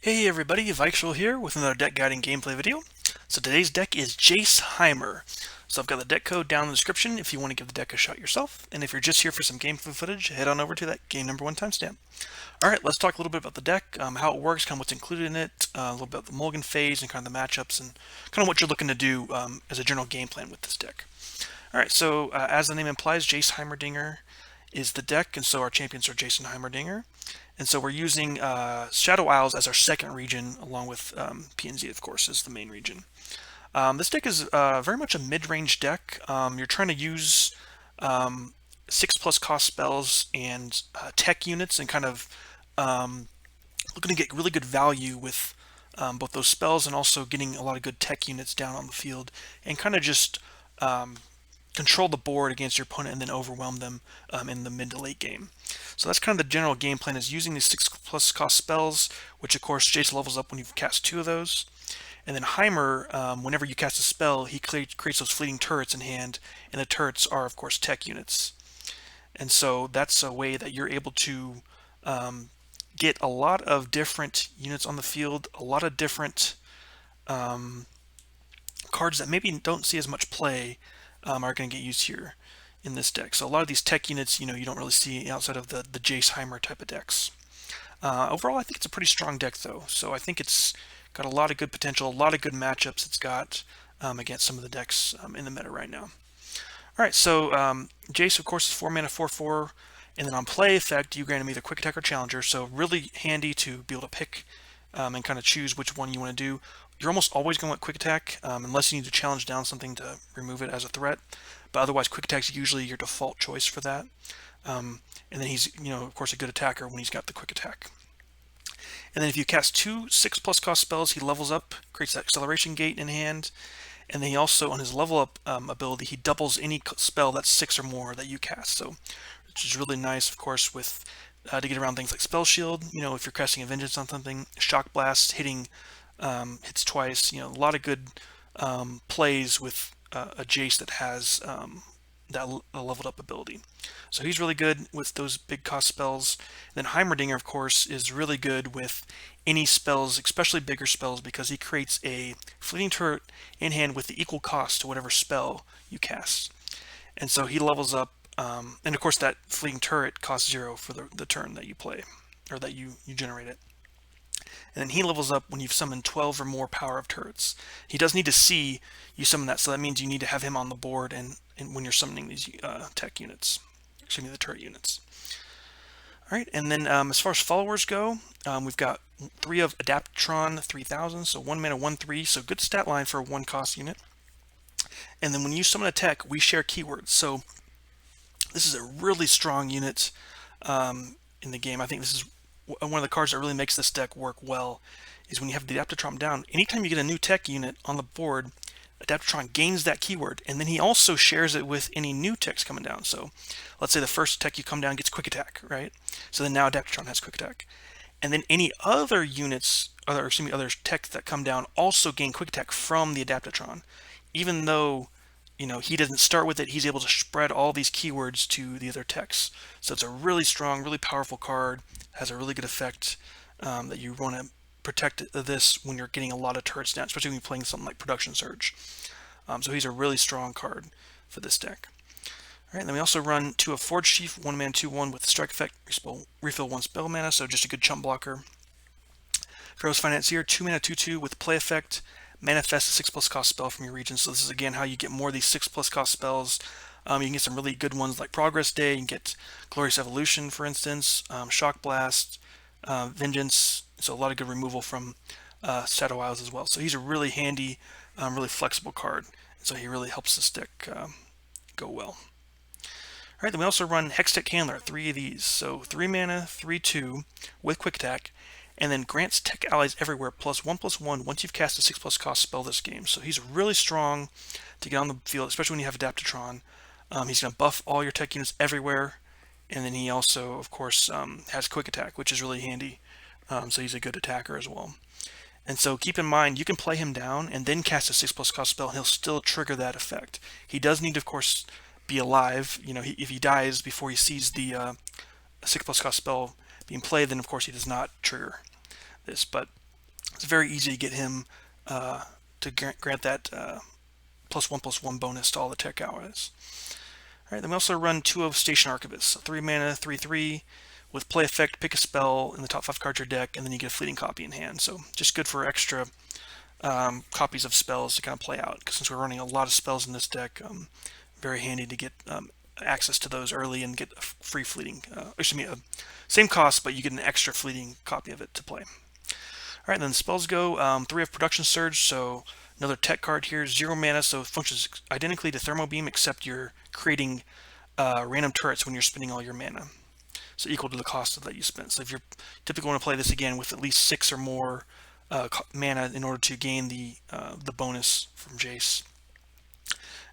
Hey everybody, Vikeshul here with another deck guiding gameplay video. So today's deck is Jayce Heimer. So I've got the deck code down in the description if you want to give the deck a shot yourself. And if you're just here for some gameplay footage, head on over to that game number 1 timestamp. Alright, let's talk a little bit about the deck, how it works, kind of what's included in it, a little bit about the mulligan phase and kind of the matchups, and kind of what you're looking to do as a general game plan with this deck. Alright, so as the name implies, Jayce Heimerdinger is the deck, and so our champions are Jayce and Heimerdinger. And so we're using Shadow Isles as our second region, along with PNZ, of course, as the main region. This deck is very much a mid-range deck. You're trying to use 6+ cost spells and tech units, and kind of looking to get really good value with both those spells and also getting a lot of good tech units down on the field, and kind of just control the board against your opponent and then overwhelm them in the mid to late game. So that's kind of the general game plan, is using these 6+ cost spells, which of course Jayce levels up when you've cast 2 of those. And then Heimer, whenever you cast a spell, he creates those fleeting turrets in hand, and the turrets are of course tech units. And so that's a way that you're able to get a lot of different units on the field, a lot of different cards that maybe don't see as much play are going to get used here in this deck. So a lot of these tech units, you don't really see outside of the Jayce Heimer type of decks. Overall, I think it's a pretty strong deck though. So I think it's got a lot of good potential, a lot of good matchups it's got against some of the decks in the meta right now. Alright, so Jayce, of course, is 4 mana, 4/4, and then on play effect, you grant him either Quick Attack or Challenger, so really handy to be able to pick and kind of choose which one you want to do. You're almost always going with Quick Attack, unless you need to challenge down something to remove it as a threat, but otherwise Quick Attack is usually your default choice for that. And then he's, of course, a good attacker when he's got the Quick Attack. And then if you cast 2 6+ cost spells, he levels up, creates that acceleration gate in hand, and then he also, on his level up ability, he doubles any spell that's 6 or more that you cast. So, which is really nice, of course, with to get around things like Spell Shield. If you're casting a Vengeance on something, Shock Blast hitting hits twice. A lot of good plays with a Jayce that has that leveled up ability. So he's really good with those big cost spells. And then Heimerdinger, of course, is really good with any spells, especially bigger spells, because he creates a fleeting turret in hand with the equal cost to whatever spell you cast. And so he levels up, and of course that fleeting turret costs 0 for the turn that you play, or that you generate it. And then he levels up when you've summoned 12 or more power of turrets. He does need to see you summon that, so that means you need to have him on the board and when you're summoning these tech units, excuse me, the turret units. Alright, and then as far as followers go, we've got 3 of Adaptatron 3000, so 1 mana, 1/3, so good stat line for a 1 cost unit. And then when you summon a tech, we share keywords. So this is a really strong unit in the game. I think this is one of the cards that really makes this deck work well, is when you have the Adaptatron down. Anytime you get a new tech unit on the board, Adaptatron gains that keyword, and then he also shares it with any new techs coming down. So let's say the first tech you come down gets Quick Attack, right? So then now Adaptatron has Quick Attack. And then any other units, other techs that come down also gain Quick Attack from the Adaptatron. Even though he doesn't start with it, he's able to spread all these keywords to the other techs. So it's a really strong, really powerful card, has a really good effect that you want to protect this when you're getting a lot of turrets down, especially when you're playing something like Production Surge. So he's a really strong card for this deck. Alright, and then we also run 2 of Forge Chief, 1 mana, 2/1 with the strike effect, refill 1 spell mana, so just a good chump blocker. Pharaoh's Financier, 2 mana, 2/2 with play effect, manifest a 6+ cost spell from your region. So this is again how you get more of these 6+ cost spells. You can get some really good ones like Progress Day. You can get Glorious Evolution, for instance, Shock Blast, Vengeance. So a lot of good removal from Shadow Isles as well. So he's a really handy, really flexible card. So he really helps this deck go well. Alright, then we also run Hextech Handler, 3 of these. So 3 mana, 3/2 with Quick Attack, and then grants tech allies everywhere +1/+1 once you've cast a 6+ cost spell this game. So he's really strong to get on the field, especially when you have Adaptatron. He's going to buff all your tech units everywhere, and then he also, of course, has Quick Attack, which is really handy. So he's a good attacker as well. And so keep in mind, you can play him down and then cast a 6+ cost spell, and he'll still trigger that effect. He does need to, of course, be alive. If he dies before he sees the 6+ cost spell being played, then of course he does not trigger this. But It's very easy to get him to grant that +1/+1 bonus to all the tech allies. Alright, then we also run 2 of Station Archivist. So 3 mana, 3/3. With play effect, pick a spell in the top 5 cards of your deck, and then you get a fleeting copy in hand. So just good for extra copies of spells to kind of play out. Because since we're running a lot of spells in this deck, very handy to get access to those early and get a free fleeting. Same cost, but you get an extra fleeting copy of it to play. Alright, then the spells go. 3 of Production Surge, so another tech card here. 0 mana, so it functions identically to Thermo Beam, except you're creating random turrets when you're spending all your mana. So equal to the cost of that you spent. So if you're typically want to play this again with at least 6 or more mana in order to gain the bonus from Jayce.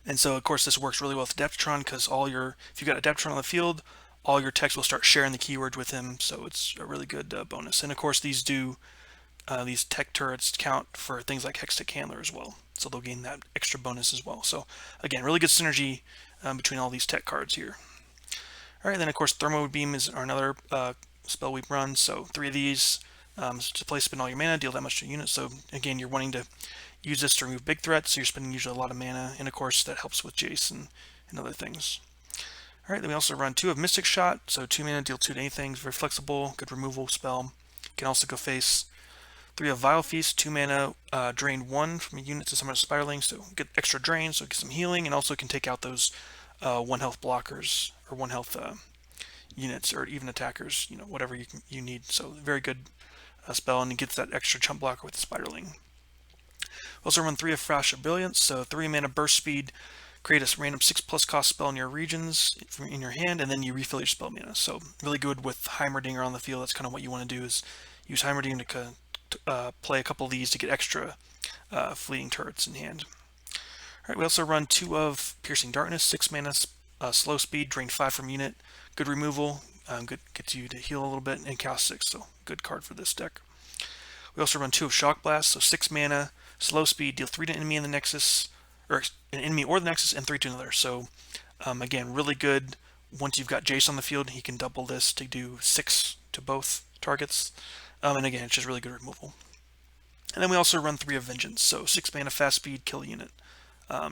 And so of course this works really well with Adaptatron, because if you've got Adaptatron on the field, all your techs will start sharing the keywords with him. So it's a really good bonus. And of course these tech turrets count for things like Hextech Handler as well. So they'll gain that extra bonus as well. So again, really good synergy between all these tech cards here. Alright, then of course Thermo Beam is another spell we run. So 3 of these to play, spend all your mana, deal that much to a unit. So again, you're wanting to use this to remove big threats, so you're spending usually a lot of mana, and of course that helps with Jayce and other things. Alright, then we also run 2 of Mystic Shot, so 2 mana, deal 2 to anything, very flexible, good removal spell. Can also go face 3 of Vile Feast, 2 mana, drain 1 from a unit to summon a Spiraling, so get extra drain, so get some healing, and also can take out those 1 health blockers, or 1 health units, or even attackers, whatever you need. So very good spell, and it gets that extra chump blocker with the Spiraling. We also run 3 of Flash of Brilliance, so 3 mana burst speed, create a random 6+ cost spell in your regions in your hand, and then you refill your spell mana. So really good with Heimerdinger on the field. That's kind of what you want to do, is use Heimerdinger to play a couple of these to get extra fleeting turrets in hand. Alright, we also run 2 of Piercing Darkness, 6 mana, slow speed, drain 5 from unit, good removal, good gets you to heal a little bit, and cast 6, so good card for this deck. We also run 2 of Shock Blast, so 6 mana, slow speed, deal 3 to enemy in the Nexus, or an enemy or the Nexus, and 3 to another. So again, really good. Once you've got Jayce on the field, he can double this to do 6 to both targets. And again, it's just really good removal. And then we also run 3 of Vengeance, so 6 mana, fast speed, kill a unit.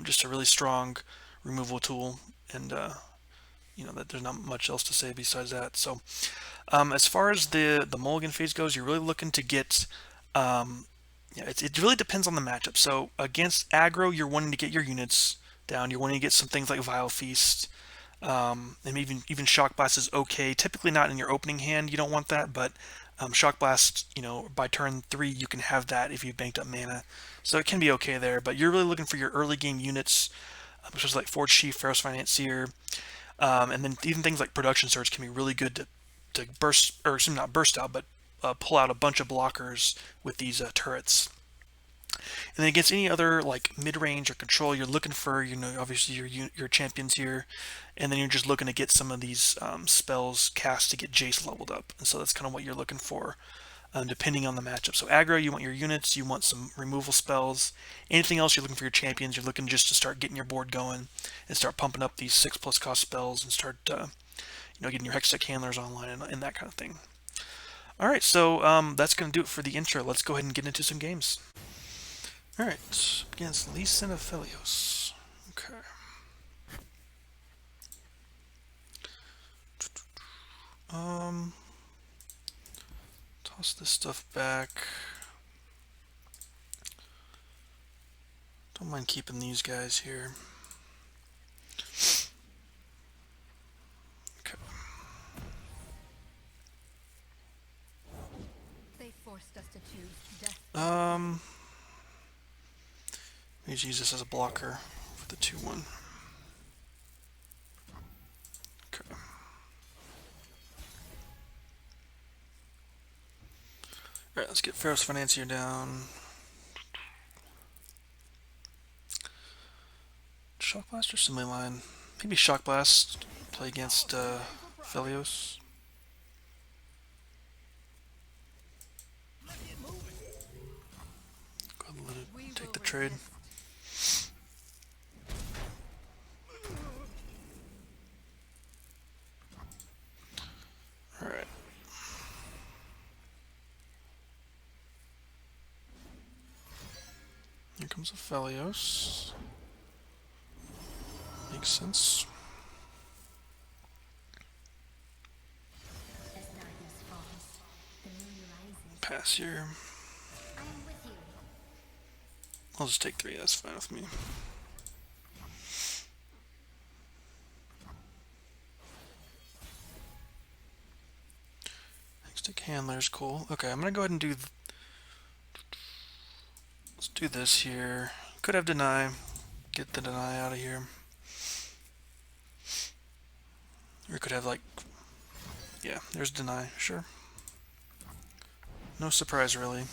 Just a really strong removal tool, and that there's not much else to say besides that. So as far as the mulligan phase goes, you're really looking to get it really depends on the matchup. So against aggro, you're wanting to get your units down. You're wanting to get some things like Vile Feast, and even Shock Blast is okay. Typically not in your opening hand. You don't want that, but Shock Blast, by turn 3 you can have that if you've banked up mana, so it can be okay there. But you're really looking for your early game units, which is like Forge Chief, Pharaoh's Financier, and then even things like Production Surge can be really good to burst, or not burst out, but pull out a bunch of blockers with these turrets. And then against any other like mid-range or control, you're looking for obviously your champions here, and then you're just looking to get some of these spells cast to get Jayce leveled up, and so that's kind of what you're looking for, depending on the matchup. So aggro, you want your units, you want some removal spells. Anything else, you're looking for your champions. You're looking just to start getting your board going and start pumping up these 6+ cost spells and start getting your Hextech Handlers online and that kind of thing. Alright, so that's going to do it for the intro. Let's go ahead and get into some games. Alright, against Lee Sin of Phelios. Okay. Toss this stuff back. Don't mind keeping these guys here. Okay. They forced us to choose death. Let's use this as a blocker for the 2/1. Okay. Alright, let's get Pharaoh's Financier down. Shock Blast or Simile Line? Maybe Shock Blast. Play against Phelios. Go ahead and let it take the trade. Alright. comes a Felios. Makes sense. As darkness falls, the moon rises. Pass here. I am with you. I'll just take 3, that's fine with me. Hextech Handler's cool. Okay, I'm gonna go ahead and do... Let's do this here. Could have deny. Get the deny out of here. Or could have like... Yeah, there's deny, sure. No surprise really.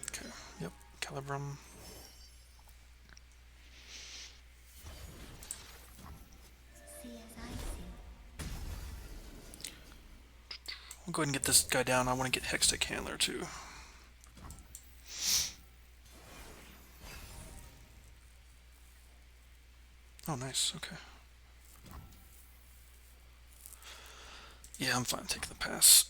Okay, yep, Calibrum. See as I see. We'll go ahead and get this guy down. I want to get Hextech Handler too. Oh, nice, okay. Yeah, I'm fine taking the pass.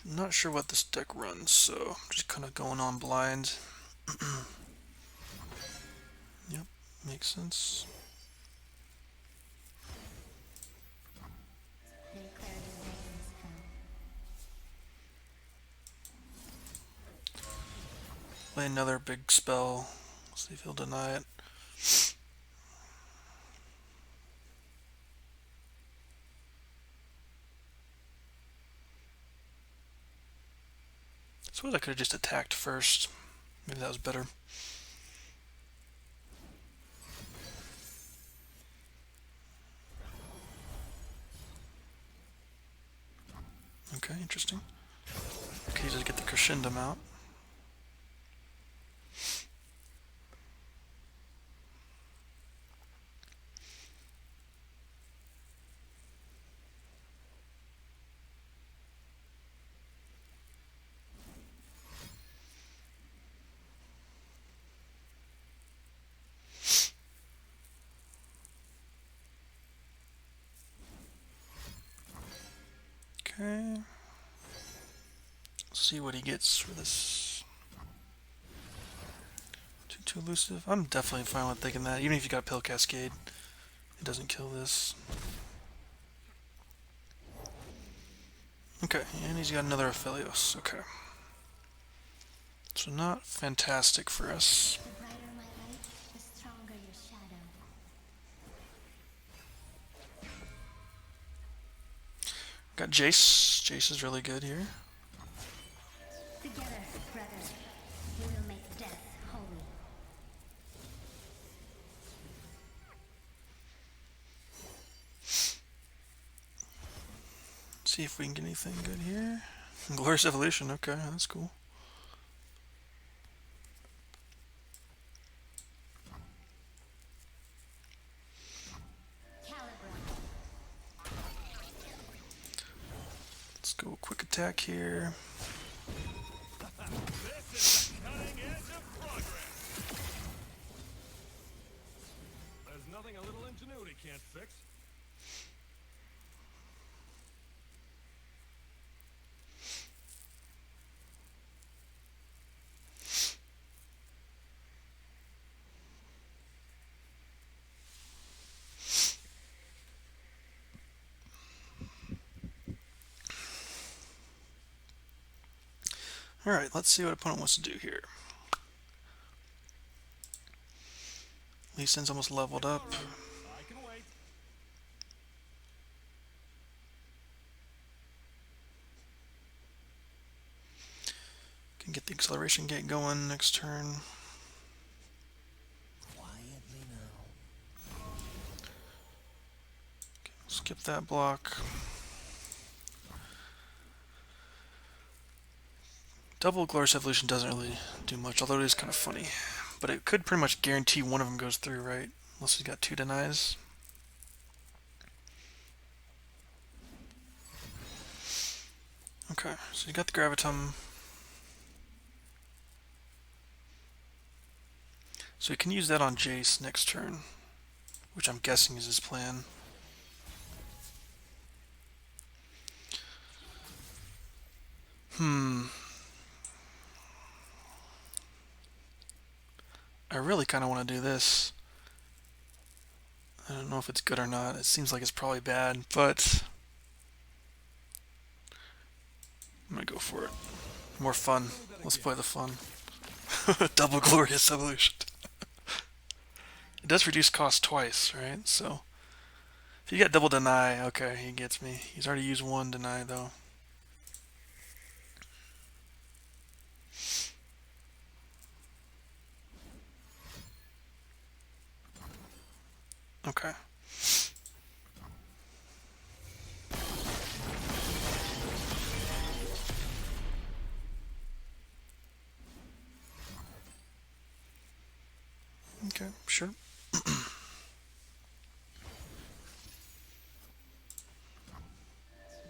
Not sure what this deck runs, so I'm just kind of going on blind. Yep, makes sense. They declare the rains come. Play another big spell. See if he'll deny it. I suppose I could have just attacked first. Maybe that was better. Okay, interesting. Okay, just get the crescendum out. Okay. Let's see what he gets for this. Too elusive. I'm definitely fine with taking that. Even if you got Pill Cascade, it doesn't kill this. Okay, and he's got another Aphelios. Okay. So not fantastic for us. The brighter my light, the stronger your shadow. Got Jayce. Jayce is really good here. Together, brothers, we will make death holy. See if we can get anything good here. Glorious Evolution. Okay, that's cool. Let's go quick attack here. This is the cutting edge of progress. There's nothing a little ingenuity can't fix. Alright, let's see what opponent wants to do here. Lee Sin's almost leveled up. I can wait. Can get the acceleration gate going next turn. Quietly now. Okay, skip that block. Double Glorious Evolution doesn't really do much, although it is kind of funny. But it could pretty much guarantee one of them goes through, right? Unless he's got 2 denies. Okay, so you got the Gravitum. So we can use that on Jayce next turn, which I'm guessing is his plan. I really kind of want to do this. I don't know if it's good or not. It seems like it's probably bad, but I'm gonna go for it. More fun. Let's play the fun. Double glorious evolution. It does reduce cost twice, right? So if you get double deny, okay, he gets me. He's already used 1 deny though. Okay. Okay, sure. Doubt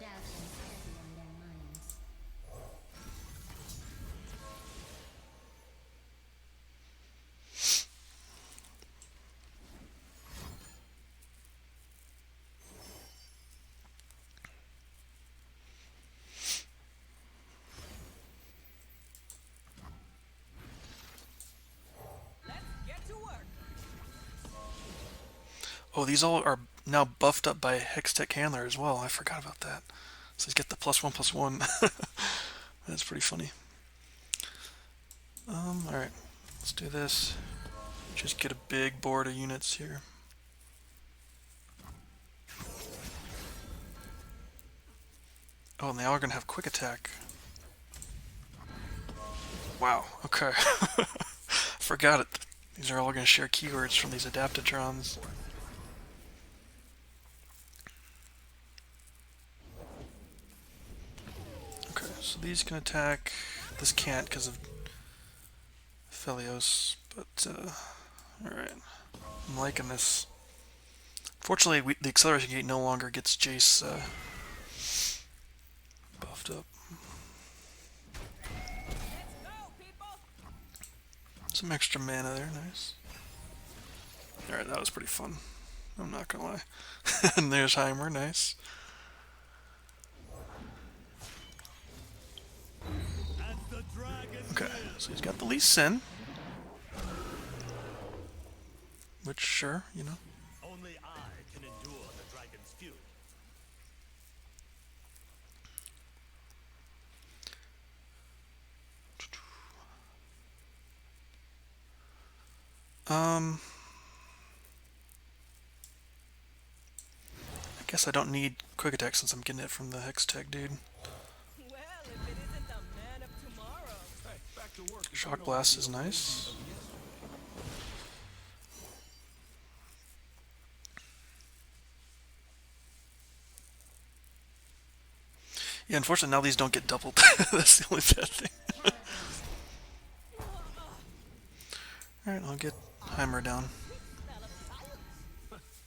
is heavy on their minds. Oh, these all are now buffed up by Hextech Handler as well. I forgot about that. So he's get the +1/+1. That's pretty funny. Alright. Let's do this. Just get a big board of units here. Oh, and they all are going to have quick attack. Wow, okay. Forgot it. These are all going to share keywords from these Adaptatrons. Okay, so these can attack. This can't because of Phelios, but alright. I'm liking this. Fortunately, the acceleration gate no longer gets Jayce buffed up. Some extra mana there, nice. Alright, that was pretty fun. I'm not gonna lie. And there's Heimer, nice. Okay, so he's got the Lee Sin. Which, sure, you know. Only I can endure the dragon's fury. I guess I don't need quick attack since I'm getting it from the Hextech dude. Well, if it isn't the man of tomorrow. Hey, back to work. Shock Blast is nice. Yeah, unfortunately now these don't get doubled. That's the only bad thing. Alright, I'll get Heimer down.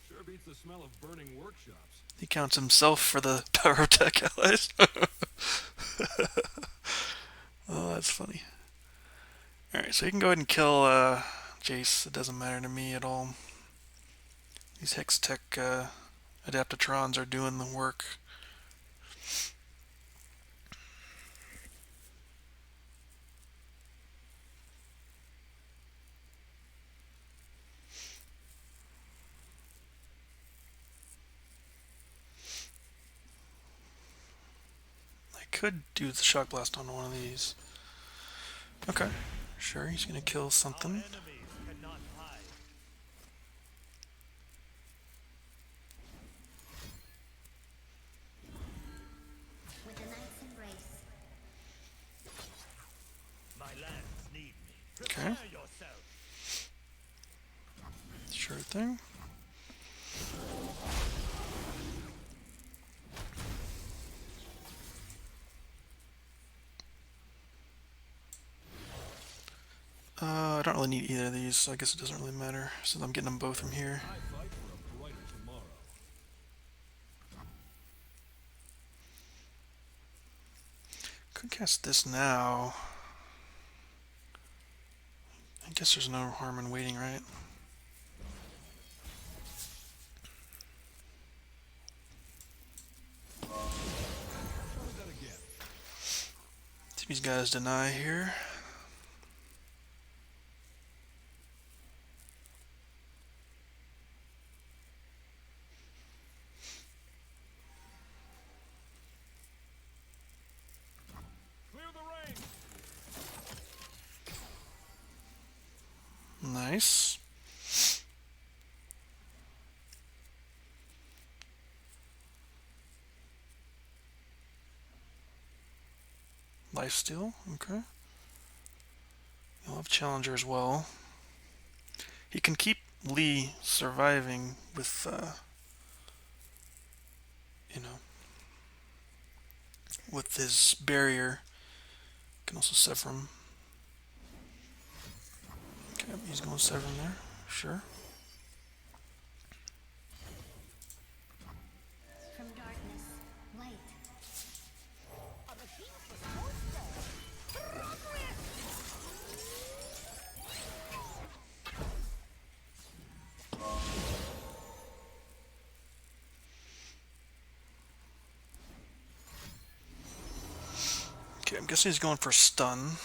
Sure beats the smell of burning workshops. He counts himself for the power of tech allies. Oh, that's funny. Alright, so you can go ahead and kill Jayce. It doesn't matter to me at all. These Hextech Adaptatrons are doing the work. I could do the Shock Blast on one of these. Okay, sure, he's gonna kill something. Enemies cannot hide. With a knight's embrace, My lands need me. Okay. Prepare yourself. Sure thing. I don't really really need either of these, so I guess it doesn't really matter. So I'm getting them both from here. I fight for a brighter tomorrow. Could cast this now. I guess there's no harm in waiting, right? Try that again. See these guys deny here. Clear the range. Nice. Lifesteal, okay. You'll have Challenger as well. He can keep Lee surviving with, you know, with his barrier. Can also sever him. Okay, he's going to sever him there, sure. From darkness, light. Okay, I'm guessing he's going for stun.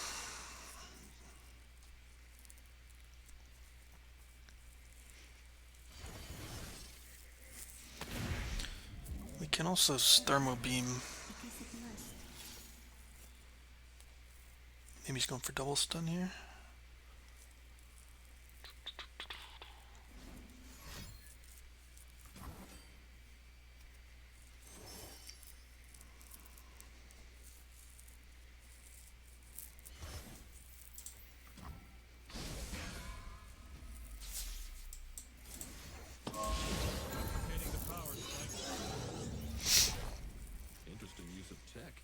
We can also thermo beam. Because it must. Maybe he's going for double stun here. Replicating the power spike. Interesting use of tech.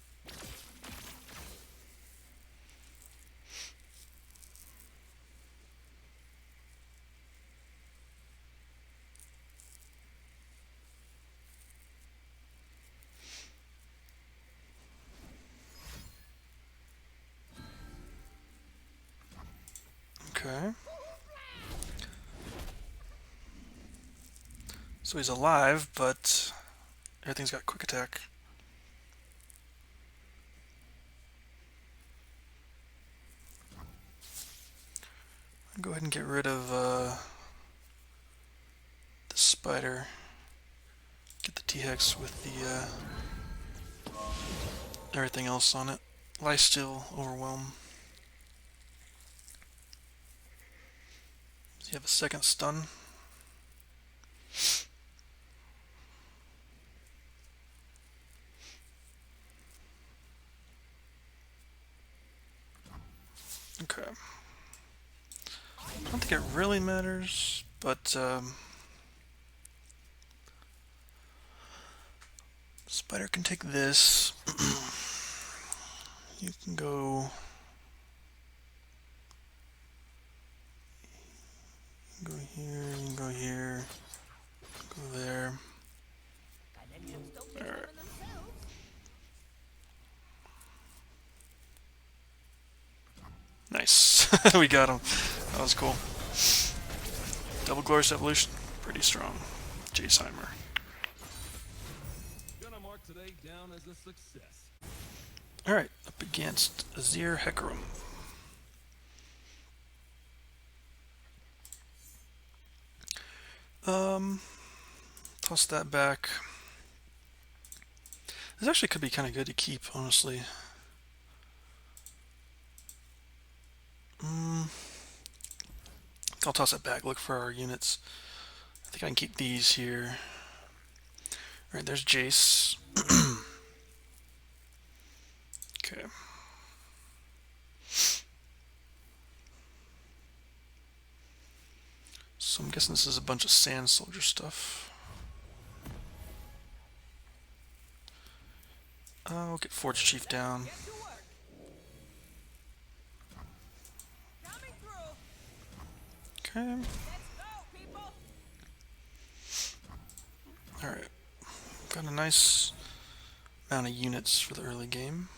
Okay. So he's alive, but everything's got quick attack. I'll go ahead and get rid of the spider. Get the T-Hex with the everything else on it. Lifesteal, Overwhelm. So you have a second stun. Okay. I don't think it really matters, but spider can take this. You can go. Go here, you can go here, go there. Alright. Nice. We got him. That was cool. Double Glorious Evolution. Pretty strong. Jayce Heimer. Gonna mark today down as a success. Alright, up against Azir Hecarim. Toss that back. This actually could be kind of good to keep, honestly. I'll toss it back, look for our units. I think I can keep these here. Alright, there's Jayce. Okay. So I'm guessing this is a bunch of sand soldier stuff. We'll get Forge Chief down. Get to work. Coming through. Okay. Let's go, people. Alright. Got a nice amount of units for the early game.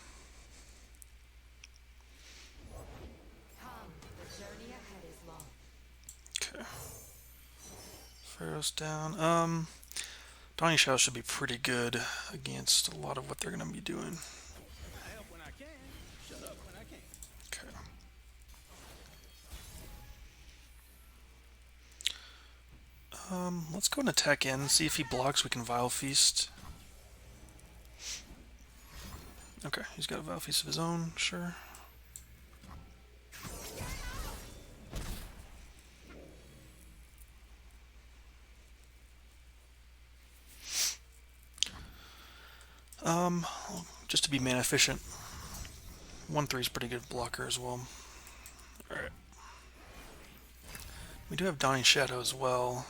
Okay. Pharaoh's down. Donnie Shadow should be pretty good against a lot of what they're going to be doing. I help when I can. Shut up when I can. Okay. Let's go and attack in, see if he blocks, we can Vile Feast. Okay, he's got a Vile Feast of his own, sure. Just to be mana efficient. 1/3 is pretty good blocker as well. Alright. We do have Dying Shadow as well.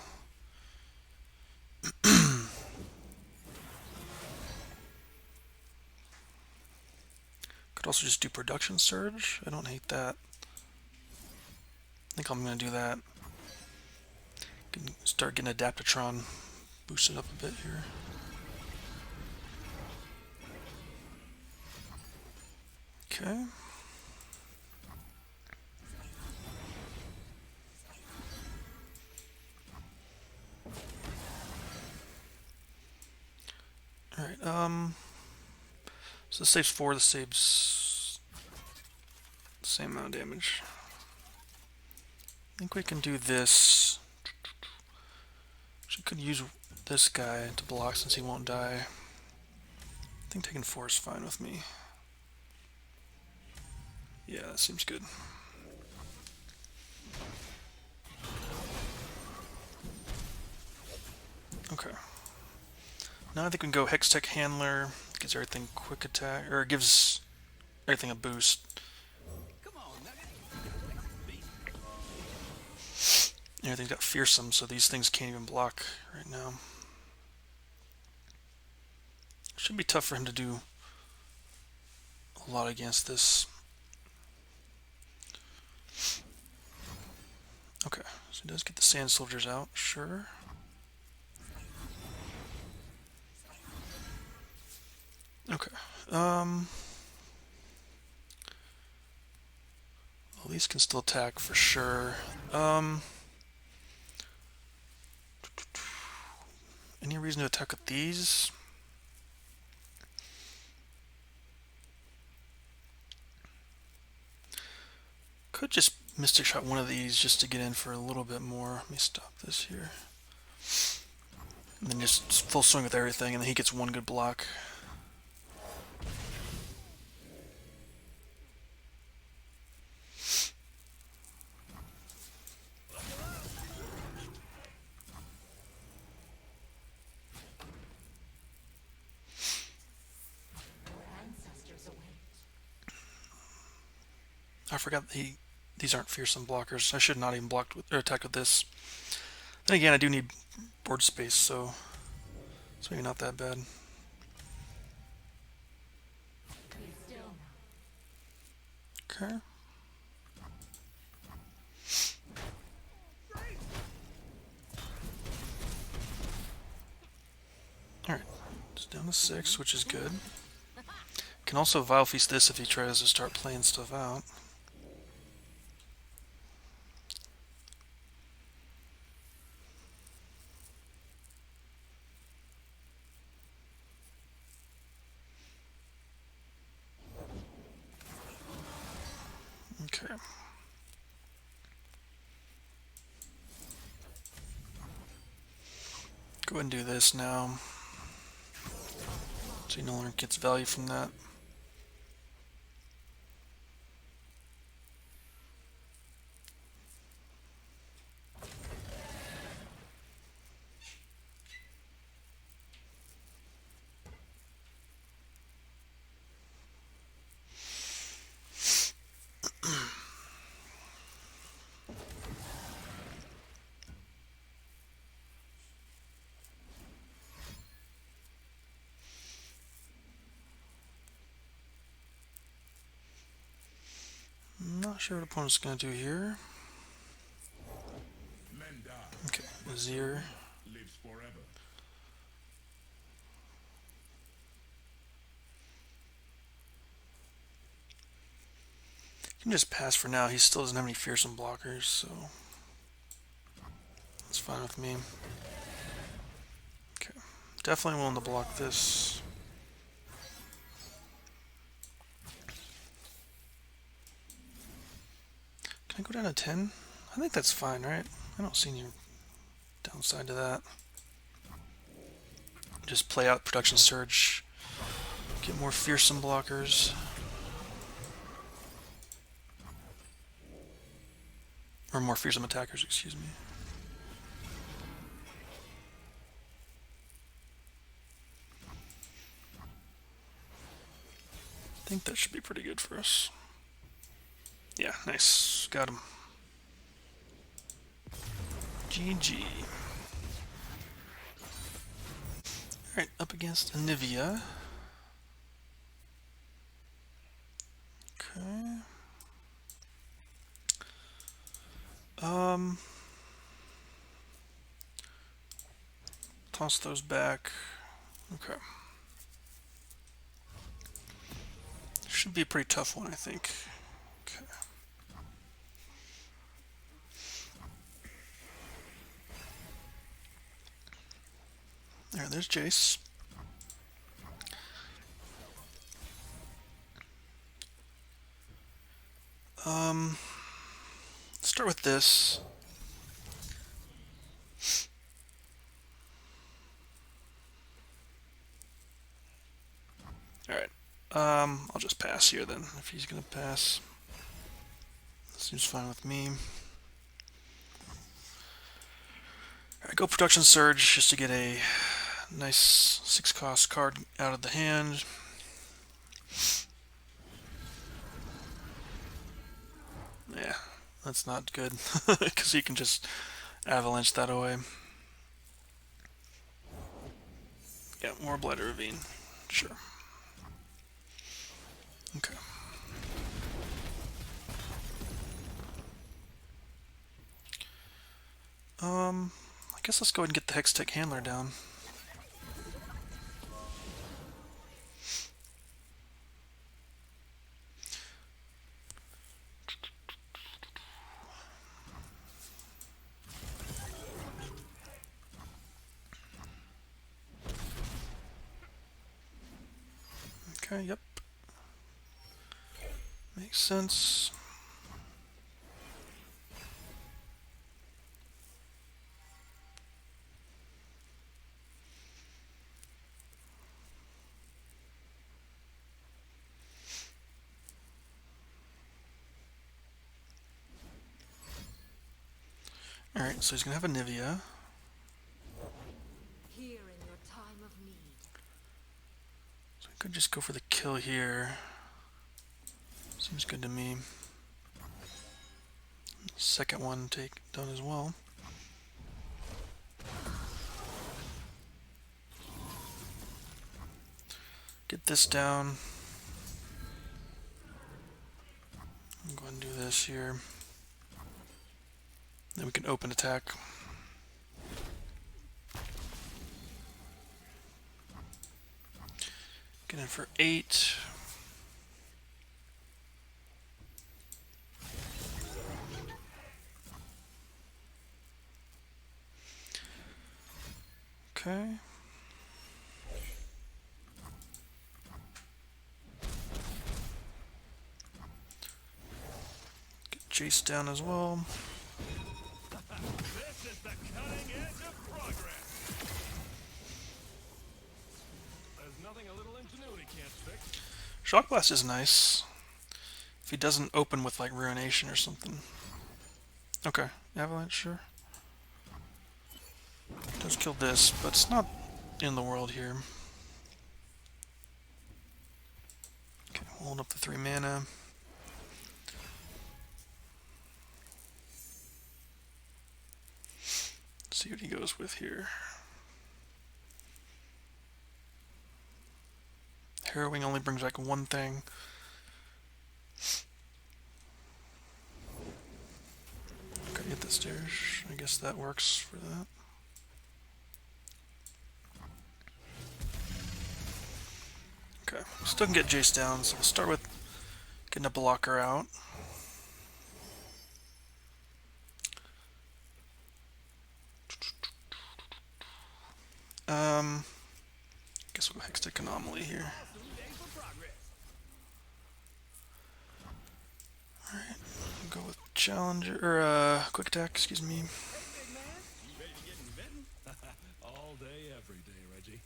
Could also just do Production Surge. I don't hate that. I think I'm going to do that. Can start getting Adaptatron boosted up a bit here. Okay. Alright, so this saves 4, this saves the same amount of damage. I think we can do this. Actually, could use this guy to block since he won't die. I think taking 4 is fine with me. Yeah, that seems good. Okay. Now I think we can go Hextech Handler. Gives everything quick attack, or gives everything a boost. Come on, Nugget. Everything's got fearsome, so these things can't even block right now. Should be tough for him to do a lot against this. Okay, so he does get the Sand Soldiers out, sure. Okay, well, these can still attack for sure. Any reason to attack with these? Could just Mystic Shot one of these just to get in for a little bit more. Let me stop this here. And then just full swing with everything, and then he gets one good block. I forgot these aren't fearsome blockers. I should not even blocked with or attack with this. Then again, I do need board space, so it's maybe not that bad. Okay. Alright, it's down to 6, which is good. Can also Vile Feast this if he tries to start playing stuff out. Okay. Go ahead and do this now. So he no longer gets value from that. Not sure what opponent's going to do here. Azir. Lives forever. You can just pass for now. He still doesn't have any fearsome blockers, so that's fine with me. Okay, definitely willing to block this. Can I go down to 10? I think that's fine, right? I don't see any downside to that. Just play out production surge, get more fearsome blockers. Or more fearsome attackers, excuse me. I think that should be pretty good for us. Yeah, nice. Got him. GG. Alright, up against Anivia. Okay. Toss those back. Okay. Should be a pretty tough one, I think. Okay. There's Jayce. Let's start with this. Alright. I'll just pass here then, if he's gonna pass. Seems fine with me. Alright, go Production Surge just to get a nice 6-cost card out of the hand. Yeah, that's not good, because he can just avalanche that away. Yeah, more Blighted Ravine. Sure. Okay. I guess let's go ahead and get the Hextech Handler down. Okay, yep. Makes sense. Alright, so he's gonna have a Nivea. Here in your time of need. So I could just go for the kill here. Seems good to me. Second one take done as well. Get this down. I'm going to do this here. Then we can open attack. Get in for 8. Okay. Get Jayce down as well. This is the cutting edge of progress. There's nothing a little ingenuity can't fix. Shock Blast is nice. If he doesn't open with like Ruination or something. Okay, Avalanche, sure. Does kill this, but it's not in the world here. Okay, hold up the 3 mana. See what he goes with here. Harrowing only brings like one thing. Okay, hit the stairs. I guess that works for that. Okay, still can get Jayce down, so we'll start with getting a blocker out. Guess we'll go Hextech Anomaly here. Awesome day for progress. Alright, go with Challenger, or Quick Attack, excuse me. Hey, big man, you ready to get in betting? All day, every day, Reggie.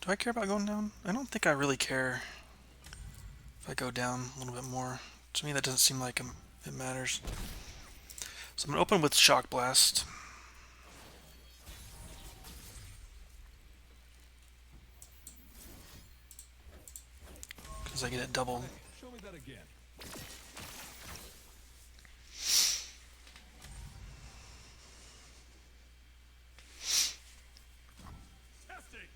Do I care about going down? I don't think I really care if I go down a little bit more. To me, that doesn't seem like it matters. So I'm going to open with Shock Blast. Because I get it double. Show me that again. Testing.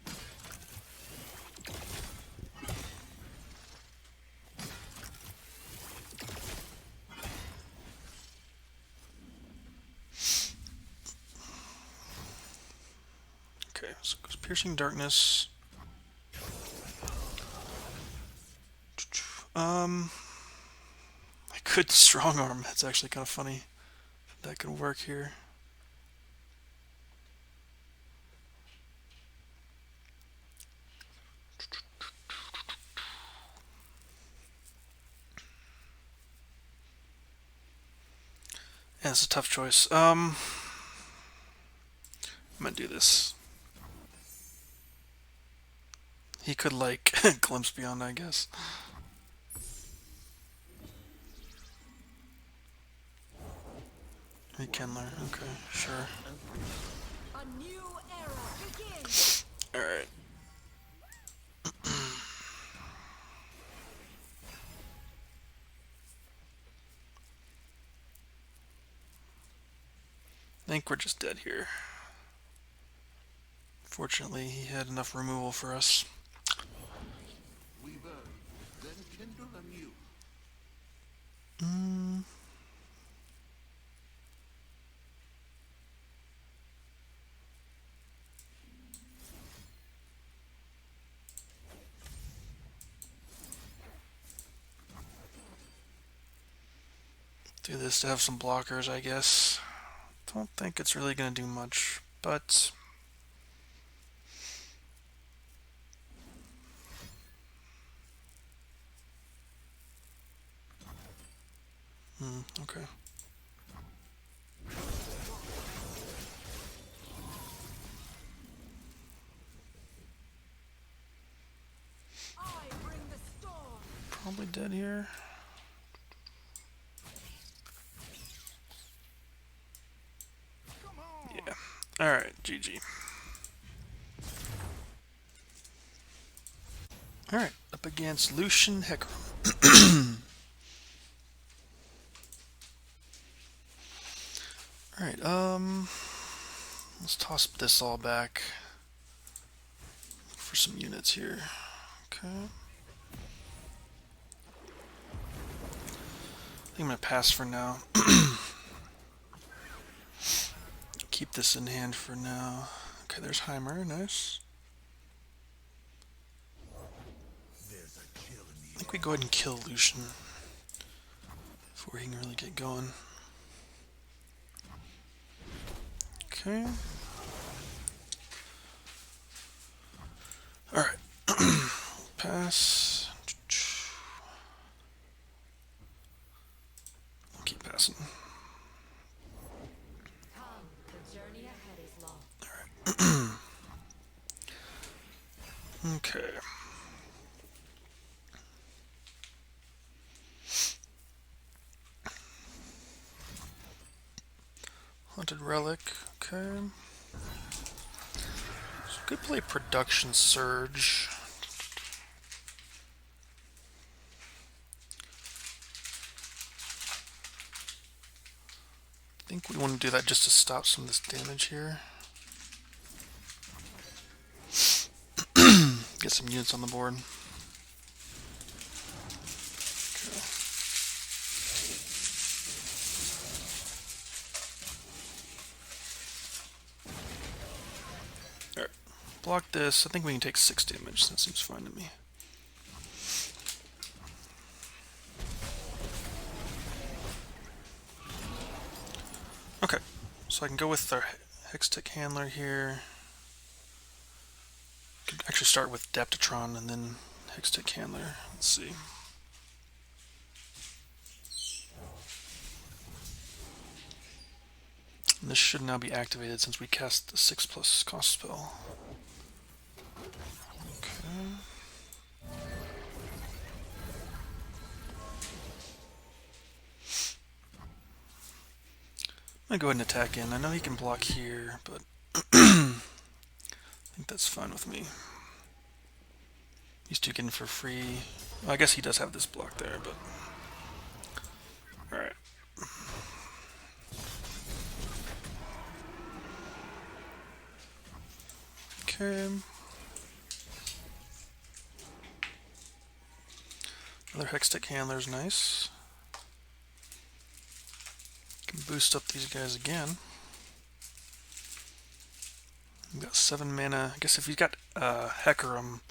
Okay, so it goes Piercing Darkness. I could Strong Arm. That's actually kind of funny. That could work here. Yeah, it's a tough choice. I'm gonna do this. He could, like, Glimpse Beyond, I guess. He can learn. Okay, sure. A new era begins. Alright. I think we're just dead here. Fortunately, he had enough removal for us. We burn, then kindle anew. Do this to have some blockers, I guess. Don't think it's really going to do much, but... okay. I bring the storm. Probably dead here. Yeah. Alright, GG. Alright, up against Lucian Hecarim. Alright, let's toss this all back. Look for some units here. Okay. I think I'm gonna pass for now. Keep this in hand for now. Okay, there's Heimer, nice. There's a chill in I think we go ahead and kill Lucian before he can really get going. Okay. Alright. Pass. I'll keep passing. The journey ahead is long. Okay. Haunted Relic, okay. So could play Production Surge. I think we want to do that just to stop some of this damage here. Get some units on the board. Okay. block this. I think we can take 6 damage. That seems fine to me. Okay, so I can go with our Hextech Handler here. Could actually start with Adaptatron and then Hextech Handler. Let's see. And this should now be activated since we cast the 6+ cost spell. Okay. I'm gonna go ahead and attack in. I know he can block here, but I think that's fine with me. These two getting for free. Well, I guess he does have this block there, but alright. Okay. Another Hextech Handler is nice. Can boost up these guys again. We've got 7 mana. I guess if he's got Hecarim,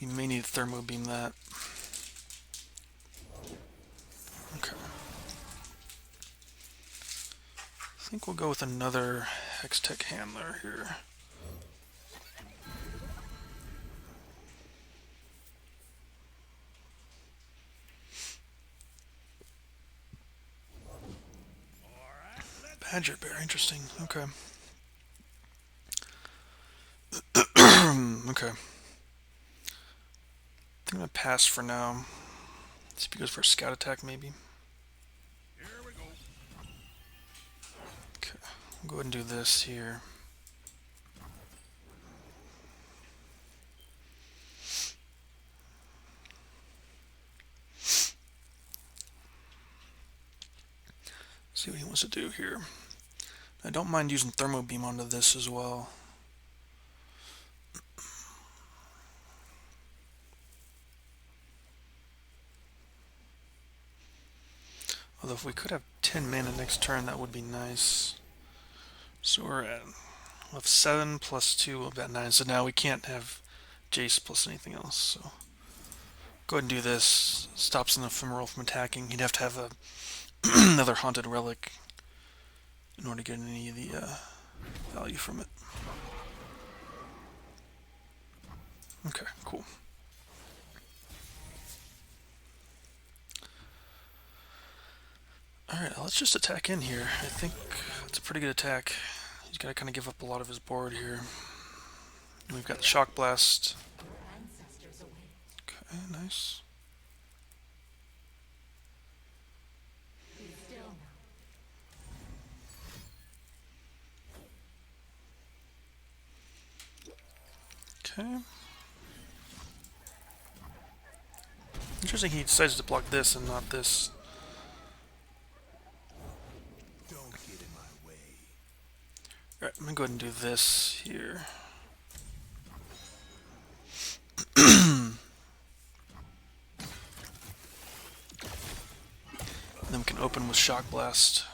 we may need to Thermo Beam that. Okay. I think we'll go with another Hextech Handler here. Badger Bear, interesting. Okay. Okay. I think I'm gonna pass for now. See if he goes for a scout attack, maybe. Here we go. Okay, I'll go ahead and do this here. See what he wants to do here. I don't mind using Thermo Beam onto this as well. Although if we could have 10 mana next turn, that would be nice. So we'll have 7 plus 2, we'll be at 9. So now we can't have Jayce plus anything else. So go ahead and do this. Stops an ephemeral from attacking. He'd have to have a another haunted relic in order to get any of the value from it. Okay, cool. Alright, let's just attack in here. I think it's a pretty good attack. He's got to kind of give up a lot of his board here. And we've got the Shock Blast. Okay, nice. Okay. Interesting he decides to block this and not this. Don't get in my way. Alright, I'm gonna go ahead and do this here. And then we can open with Shock Blast.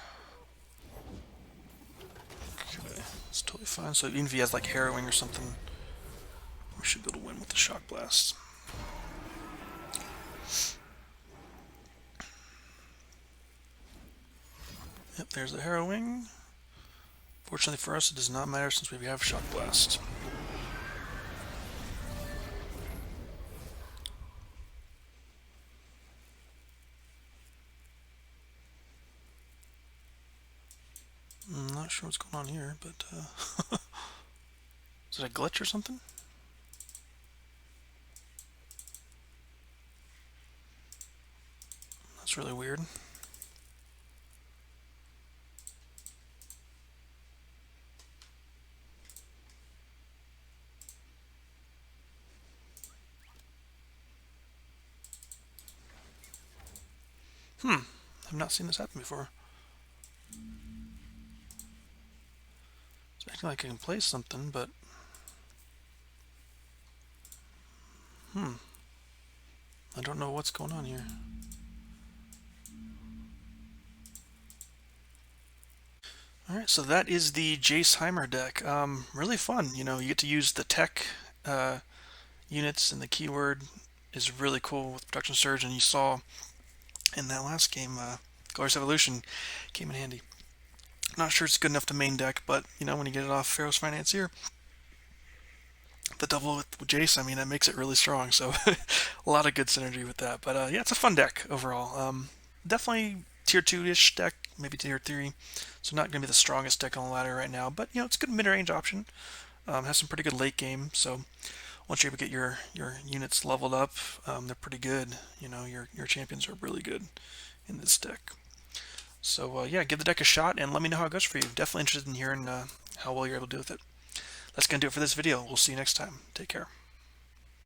Okay, that's totally fine. So even if he has like Harrowing or something, we should be able to win with the Shock Blast. Yep, there's the Harrowing. Fortunately for us, it does not matter since we have Shock Blast. I'm not sure what's going on here, but is it a glitch or something? That's really weird. I've not seen this happen before. It's acting like I can play something, but I don't know what's going on here. All right, so that is the Jayce Heimer deck. Really fun. You know, you get to use the tech units, and the keyword is really cool with Production Surge. And you saw in that last game, Glorious Evolution came in handy. Not sure it's good enough to main deck, but you know, when you get it off Pharaoh's Financier, the double with Jayce, I mean, that makes it really strong. So a lot of good synergy with that. But yeah, it's a fun deck overall. Definitely tier 2-ish deck, maybe tier 3. So not going to be the strongest deck on the ladder right now, but you know, it's a good mid-range option. Has some pretty good late game. So once you're able to get your units leveled up, they're pretty good. You know, your champions are really good in this deck. So yeah, give the deck a shot and let me know how it goes for you. Definitely interested in hearing how well you're able to do with it. That's going to do it for this video. We'll see you next time. Take care.